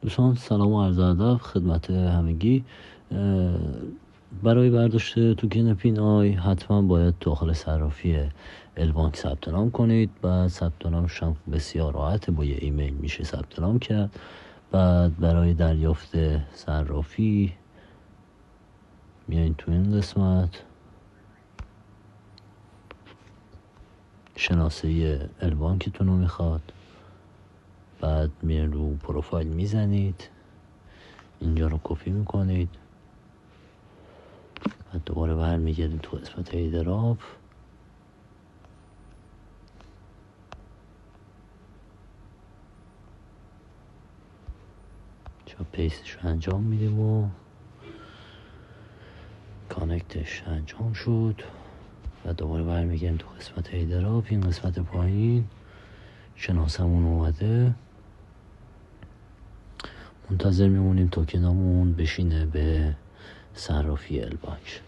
دوستان سلام و عرض ادب خدمت همگی. برای برداشت توکن پین آی حتما باید داخل صرافی البانک ثبت نام کنید. بعد ثبت نامش هم بسیار راحته، با یه ایمیل میشه ثبت نام کرد. بعد برای دریافت صرافی میایین تو این قسمت، شناسه البانکتون رو میخواد. بعد میایین رو پروفایل میزنید، اینجا رو کپی میکنید، بعد دوباره برمیگردید تو قسمت ایدراپ، چون پیستش رو انجام میدیم و کانکتش انجام شد. و دوباره برمیگردیم تو قسمت ایدراپ. این قسمت پایین شناسمون اومده، منتظر میمونیم توکنامون بشینه به صرافی البانک.